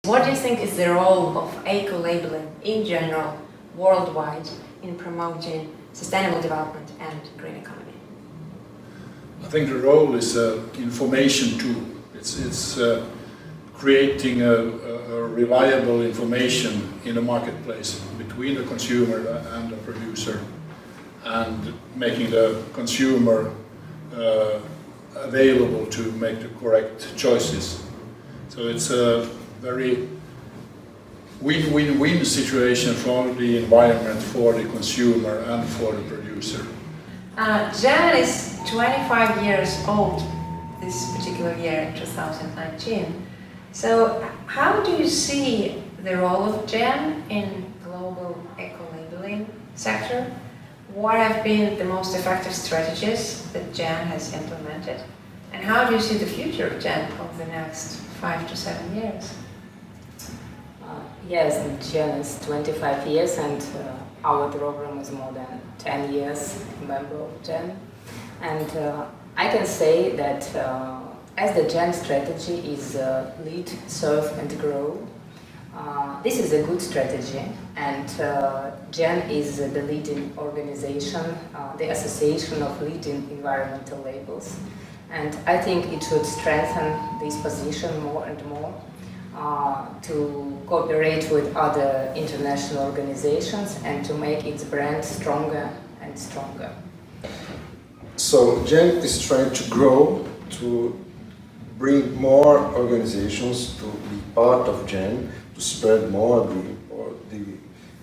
What do you think is the role of eco-labeling in general, worldwide, in promoting sustainable development and green economy? I think the role is information tool. It's creating a reliable information in the marketplace between the consumer and the producer, and making the consumer available to make the correct choices. So it's a very win-win-win situation for the environment, for the consumer and for the producer. Chen is 25 years old this particular year, 2019. So how do you see the role of Chen in global eco-labeling sector? What have been the most effective strategies that Chen has implemented? And how do you see the future of Chen over the next 5 to 7 years? Yes, and Chen is 25 years and our program is more than 10 years member of Chen. And I can say that as the Chen strategy is lead, serve and grow, this is a good strategy, and Chen is the leading organization, the Association of Leading Environmental Labels, and I think it should strengthen this position more and more to cooperate with other international organizations and to make its brand stronger and stronger. So Chen is trying to grow, to bring more organizations to be part of Chen, to spread more the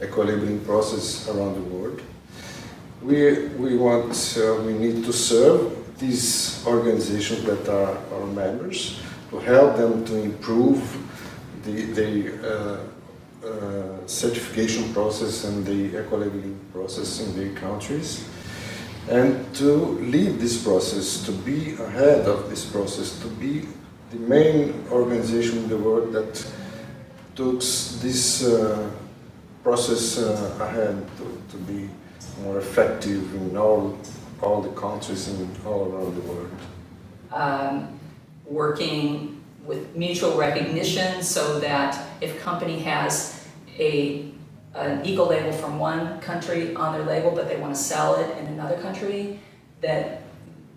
eco-labeling process around the world. We need to serve these organizations that are our members, to help them to improve the certification process and the eco-labeling process in their countries, and to lead this process, to be ahead of this process, to be the main organization in the world that took this process ahead, to be more effective in all the countries and all around the world. Working with mutual recognition so that if a company has an eco-label from one country on their label but they want to sell it in another country, that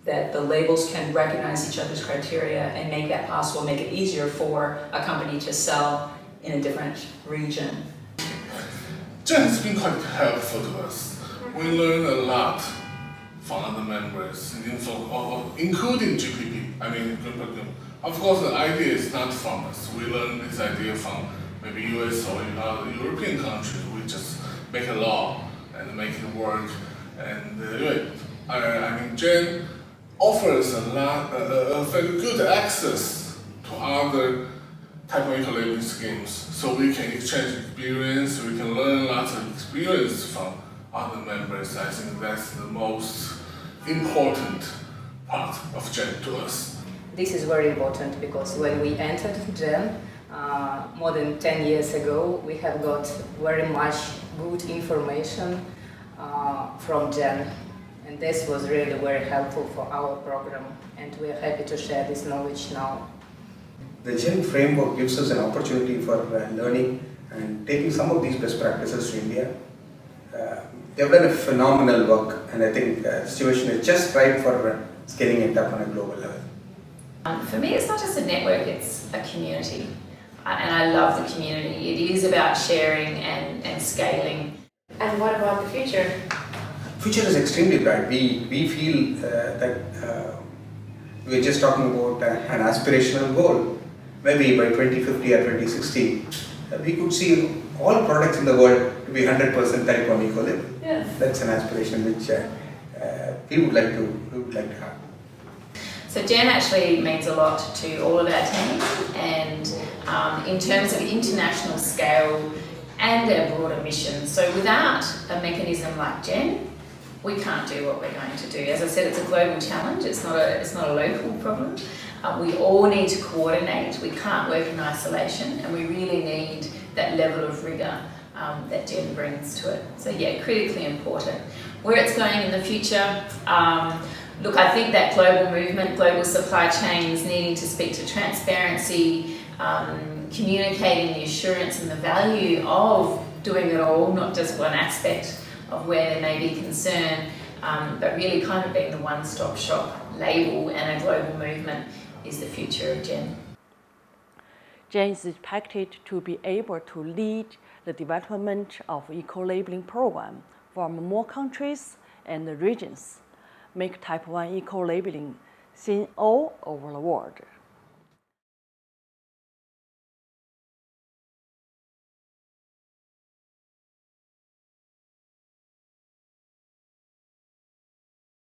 the labels can recognize each other's criteria and make that possible, make it easier for a company to sell in a different region. Chen has been quite helpful to us. We learn a lot from other members, including GPP, Of course, the idea is not from us. We learn this idea from maybe US or European countries. We just make a law and make it work. And Chen offers a very good access to other type of eco-labeling schemes, so we can exchange experience. We can learn lots of experience from other members. I think that's the most important part of Chen to us. This is very important because when we entered Chen more than 10 years ago, we have got very much good information from Chen, and this was really very helpful for our program, and we are happy to share this knowledge now. The Chen framework gives us an opportunity for learning and taking some of these best practices to India. They've done a phenomenal work, and I think the situation is just right for scaling it up on a global level. For me, it's not just a network, it's a community. And I love the community. It is about sharing and scaling. And what about the future? Future is extremely bright. We feel that we're just talking about an aspirational goal. Maybe by 2050 or 2060, we could see all products in the world to be 100% type 1 eco-label. Yes. That's an aspiration which we would like to have. So Chen actually means a lot to all of our team, and in terms of international scale and our broader mission. So without a mechanism like Chen, we can't do what we're going to do. As I said, it's a global challenge, it's not a local problem. We all need to coordinate, we can't work in isolation, and we really need that level of rigour that Chen brings to it. So yeah, critically important. Where it's going in the future, look, I think that global movement, global supply chains needing to speak to transparency, communicating the assurance and the value of doing it all, not just one aspect of where there may be concern, but really kind of being the one-stop shop label and a global movement is the future of Chen. Chen is expected to be able to lead the development of eco-labeling program from more countries and regions, make Type 1 eco-labeling seen all over the world.